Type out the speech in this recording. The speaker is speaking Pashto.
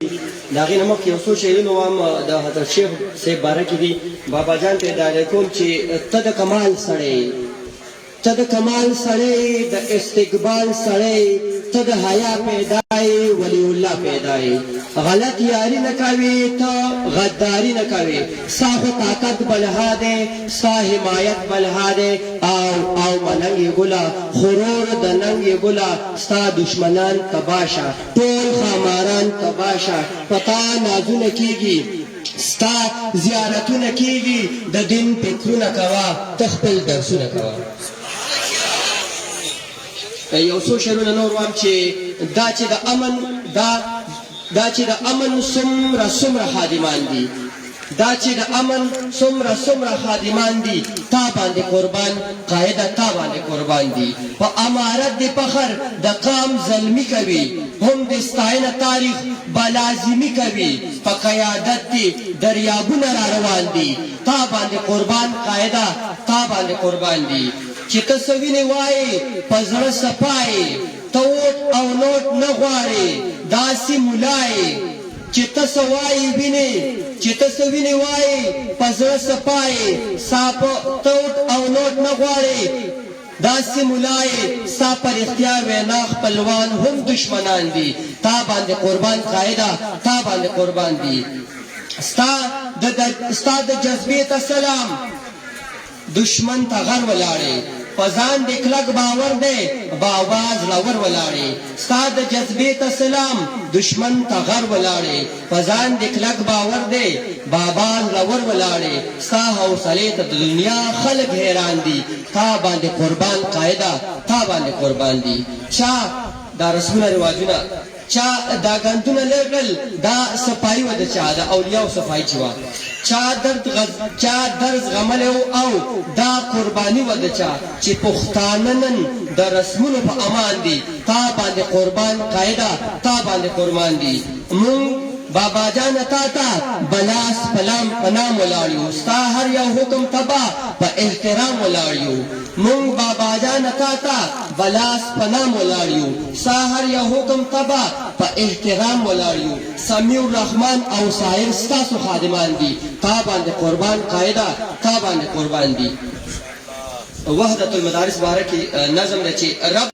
د هغې نه مخکې یو څو شعرونه وایم د حضرت شیخ صاحب باره کې دي. بابا جان ته ډالۍ کوم چې ته د کمال سړی، ته د کمال سړی، د استقبال سړی، ته د حیا پیدای، ولی الله پیدای. غلط یاری نه کوي، ته غداری نه کوي. ستا خو طاقت بلها دی، ستا حمایت بلها دی. او مننګ ګله غرور د ننګ ګله، ستا دشمنان تباشه، ټول خاماران تباشه. پتا نازونه کیږي، ستا زیارتونه کیږي، د دین فکرونه کوه، ته خپل درسونه کوه. یو څو شعرونه نور وایم چې دا چې د امن څومره خادمان دي، دا چې د امن څومره خادمان دي، تا باندې قربان قاعده، تا باندې قربان دي. په امارت د فخر د قام زلمی کوي، هم د ستاینه تاریخ بلازمی کوي. په قیادت کې دریابونه را روان دي، تا باندې قربان قاعده، تا باندې قربان دي. چې ته څه وینې وایې په زړه صفایې، ته ووټ او نوټ نه غواړې داسې ملایې. چې ته څه وایې وینې، چې ته څه وینې وایې په زړه صفایې، ته ووټ او نوټ نه غواړې داسې ملایې. ستا په رښتیا وینا خپلوان هم دشمنان دي، تا باندې قربان قاعده، تا باندې قربان دي. ستا د جذبې ته سلام، دشمن ته غر ولاړې. په ځان دې کلک باور دی، بابا زړور ولاړې. ستا د جذبې ته سلام، دشمن ته غر ولاړې. په ځان دې کلک باور دی، بابا زړور ولاړې. ستا حوصلې ته د دنیا خلک حیران دي، تا باندې قربان قاعده، تا باندې قربان دي. چا دا رسمونه رواجونه، چا دا ګندونه لرل، دا صفایي وه د چا، د اولیاو صفایي چې وه. چا درز غملی او دا قرباني وه د چا، چې پښتانه نن د رسمونو په امان دي، تا باندې قربان قاعده، تا باندې قربان دي. مونږ بابا جان تا ته بلاس پلام پنام ولاړ یو، ستا هر یو حکم تبا په احترام ولاړ یو. مونږ بابا جان تا ته بلاس پنام ولاړ یو، ستا هر یو حکم تبا په احترام ولاړ یو. سمیع الرحمن او سایر ستاسو خادمان دي، تا باندې قربان قاعده، تا باندې قربان دي. وحدت المدارس باره کې نظم دی چې رب